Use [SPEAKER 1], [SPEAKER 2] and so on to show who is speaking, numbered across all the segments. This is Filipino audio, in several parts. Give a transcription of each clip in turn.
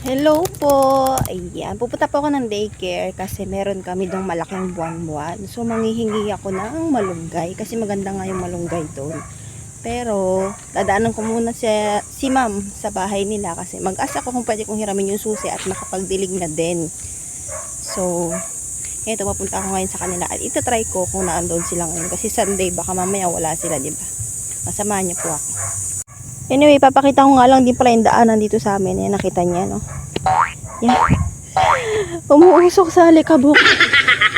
[SPEAKER 1] Hello po. Ayan, pupunta po ako ng daycare kasi meron kami dong malaking buwan-buwan. So, manghihingi ako ng malunggay kasi maganda nga yung malunggay doon. Pero, dadaanan ko muna si ma'am sa bahay nila kasi mag-asa ko kung pwede kong hiramin yung susi at makapagdilig na din. So, eto, papunta ako ngayon sa kanila at itatry ko kung naandun sila ngayon kasi Sunday, baka mamaya wala sila, diba? Masamahan niyo po ako. Anyway, papakita ko nga lang din pala yung daanan dito sa amin. Yan, nakita niya, no? Yan. Umuusok sa alikabok.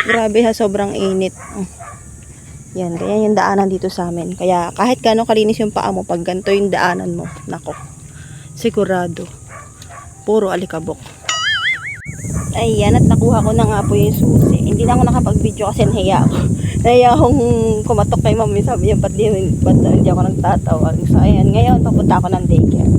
[SPEAKER 1] Grabe ha, sobrang init. Yan, ganyan yung daanan dito sa amin. Kaya kahit gano'ng kalinis yung paa mo, pag ganito yung daanan mo, nako, sigurado, puro alikabok. Ayan, at nakuha ko na nga po yung susi. Hindi na ako nakapag-video kasi nahiya ako. Nahiya akong kumatok kay mami. Sabi niya, ba't hindi ako nagtatawag? So, ayan, ngayon, papunta ako ng daycare.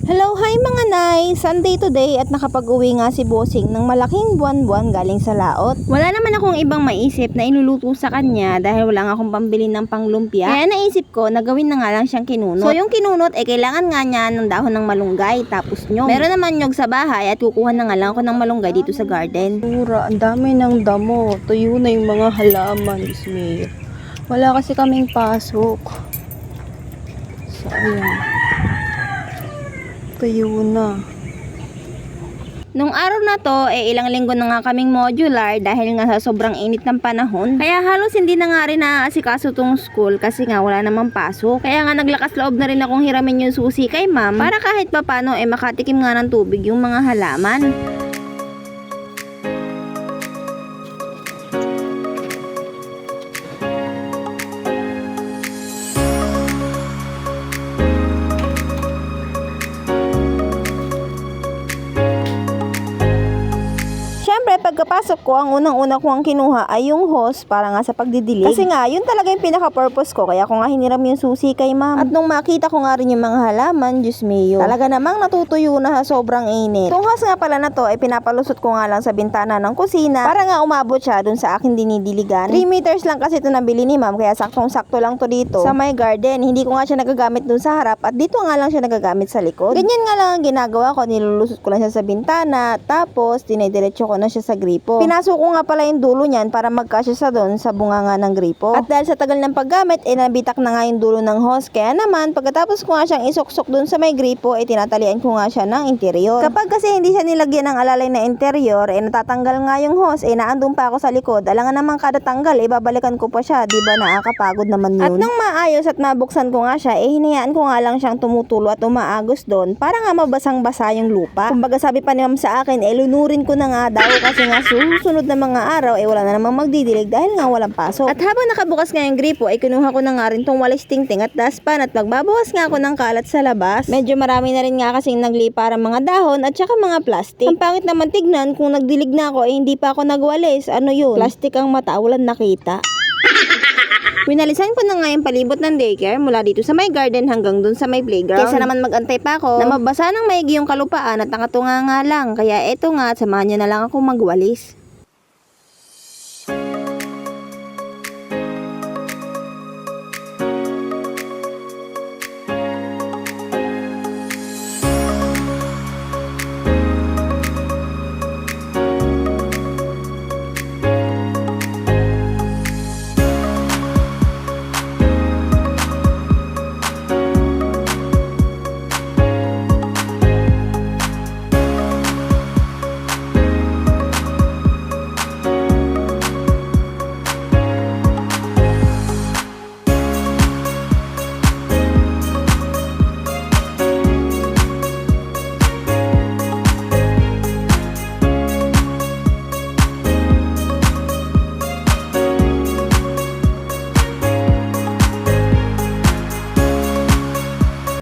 [SPEAKER 1] Hello, hi mga nay! Sunday today at nakapag-uwi nga si Bossing ng malaking buwan-buwan galing sa laot. Wala naman akong ibang maisip na inuluto sa kanya dahil wala nga akong pambili ng panglumpia. Kaya naisip ko na gawin na nga lang siyang kinunot. So yung kinunot ay kailangan nga niya ng dahon ng malunggay tapos nyog. Meron naman nyog sa bahay at kukuha na nga lang ako ng malunggay dito sa garden. Pura, ang dami ng damo. Tuyo na yung mga halaman. Ismir. Wala kasi kaming pasok. So ayan. Tuyo na. Nung araw na to, ilang linggo na nga kaming modular dahil nga sa sobrang init ng panahon. Kaya halos hindi na nga rin naaasikaso tong school kasi nga wala namang pasok. Kaya nga naglakas loob na rin akong hiramin yung susi kay ma'am para kahit papano makatikim nga ng tubig yung mga halaman. Siyempre, pagkapasok ko, ang unang-una ko ang kinuha ay yung hose para nga sa pagdidilig. Kasi nga, yun talaga yung pinaka-purpose ko. Kaya ko nga hiniram yung susi kay ma'am. At nung makita ko nga rin yung mga halaman, Diyos mio, talaga namang natutuyo na sobrang init. Itong hose nga pala na to, ay pinapalusot ko nga lang sa bintana ng kusina para nga umabot siya dun sa aking dinidiligan. 3 meters lang kasi ito nabili ni ma'am, kaya saktong-sakto lang to dito sa my garden. Hindi ko nga siya nagagamit dun sa harap at dito nga lang siya nagagamit sa likod. Ganyan nga lang ang ginagawa ko, nilulusot ko lang siya sa bintana, tapos dinediretso ko na siya sa gripo. Pinasok ko nga pala yung dulo niyan para magkasya sa doon sa bunganga ng gripo. At dahil sa tagal ng paggamit, nabitak na nga yung dulo ng hose. Kaya naman, pagkatapos ko nga siyang isok-sok doon sa may gripo, tinatalian ko nga siya ng interior. Kapag kasi hindi siya nilagyan ng alalay na interior, natatanggal nga yung hose, naandun pa ako sa likod. Alangan naman kada tanggal, babalikan ko pa siya. Diba nakakapagod naman yun? At nung maayos at mabuksan ko nga siya, hinayaan ko nga lang siyang tumutulo at umaagos doon para nga mabasang-basa yung lupa. Kumbaga sabi pa ni ma'am sa akin, lunurin ko na nga daw kasi nga susunod na mga araw wala na namang magdidilig dahil nga walang pasok. At habang nakabukas nga yung gripo kinuha ko na nga rin tong walis tingting at daspan at magbabawas nga ako ng kalat sa labas. Medyo marami na rin nga kasing naglipa ang mga dahon at saka mga plastic. Ang pangit naman tignan kung nagdilig na ako hindi pa ako nagwalis. Ano yun? Plastic ang mata, walang nakita. Winalisan ko na nga yung palibot ng daycare mula dito sa may garden hanggang dun sa may playground. Kesa naman magantay pa ako na mabasa ng maigi yung kalupaan at nakatunga nga lang. Kaya eto nga, samahan niyo na lang ako magwalis.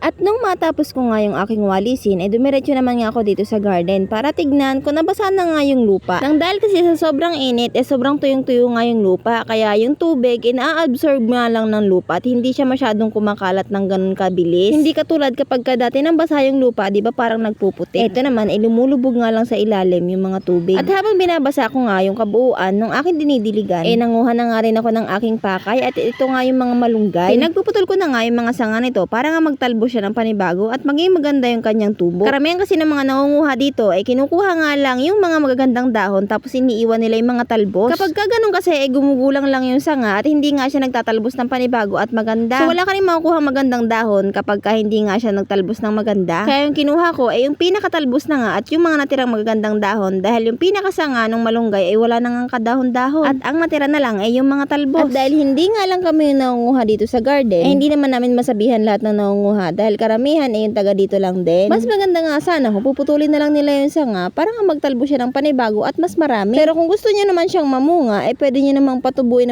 [SPEAKER 1] At nung matapos ko nga yung aking walisin, dumiretso naman nga ako dito sa garden para tignan kung nabasa na nga yung lupa. Nang dahil kasi sa sobrang init, sobrang tuyong-tuyo nga yung lupa. Kaya yung tubig, ina-absorb nga lang ng lupa at hindi siya masyadong kumakalat ng ganun kabilis. Hindi katulad kapag dati nang basa yung lupa, di ba parang nagpuputi. Ito naman, lumulubog nga lang sa ilalim yung mga tubig. At habang binabasa ko nga yung kabuuan ng aking dinidiligan, nanguha na nga rin ako ng aking pakay at ito nga yung mga malunggay. Nagpuputol ko na nga yung mga sanga nito para nga magtalbo siya ng panibago panibago at maging maganda yung kanyang tubo. Karamihan kasi ng mga nangunguha dito ay kinukuha nga lang yung mga magagandang dahon tapos iniiwan nila yung mga talbos. Kapag ganun kasi ay gumugulang lang yung sanga at hindi nga siya nagtatalbos ng panibago at maganda. So wala ka rin makukuha magandang dahon kapag hindi nga siya nagtalbos ng maganda. Kaya yung kinuha ko ay yung pinakatalbos na nga at yung mga natirang magagandang dahon dahil yung pinakasanga ng malunggay ay wala nang kadahon-dahon at ang natira na lang ay yung mga talbos. At dahil hindi nga lang kami yung nangunguha dito sa garden, eh, hindi naman namin masabihan lahat ng nangunguha dahil karamihan ay yung taga dito lang din. Mas maganda nga sana kung puputulin na lang nila yung sanga para nga magtalbos siya ng panibago at mas marami. Pero kung gusto niya naman siyang mamunga, eh pwede niya namang patubuin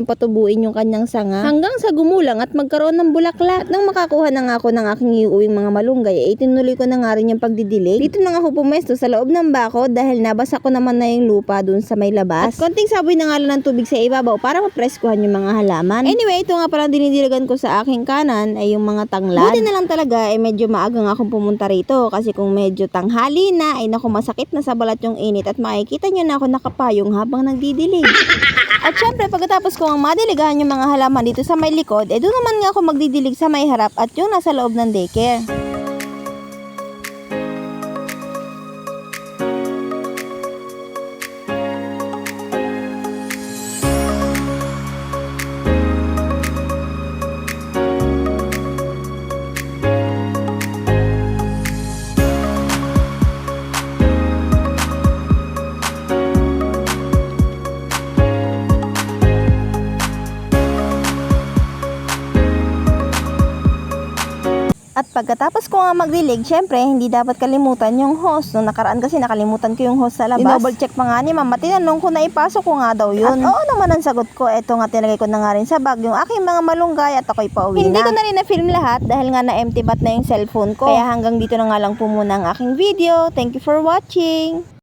[SPEAKER 1] yung kanyang sanga hanggang sa gumulang at magkaroon ng bulaklak. At nang makakuha na nga ako ng aking iuwing mga malunggay, eh tinuloy ko na nga rin yung pagdidilig. Dito na nga ako pumesto sa loob ng bako dahil nabasa ko naman na yung lupa dun sa may labas. At konting saboy na nga lang ng tubig sa ibabaw para mapreskuhan yung mga halaman. Anyway, ito nga palang dinidiligan ko sa aking kanan ay yung mga tanglad. Buti na lang talaga ay medyo maagang akong pumunta rito kasi kung medyo tanghali na ay naku masakit na sa balat yung init at makikita nyo na ako nakapayong habang nagdidilig. At syempre pagkatapos ko ang madiligahan yung mga halaman dito sa may likod, doon naman nga ako magdidilig sa may harap at yung nasa loob ng daycare. At pagkatapos ko nga magdilig, syempre, hindi dapat kalimutan yung hose. Nung nakaraan kasi nakalimutan ko yung hose sa labas. Double check pa nga ni mama, tinanong ko na ipasok ko nga daw yun. At oo naman ang sagot ko, eto nga tinagay ko na nga rin sa bag yung aking mga malunggay at ako'y pauwi na. Hindi ko na rin na-film lahat dahil nga na-empty bat na yung cellphone ko. Kaya hanggang dito na nga lang po muna ang aking video. Thank you for watching!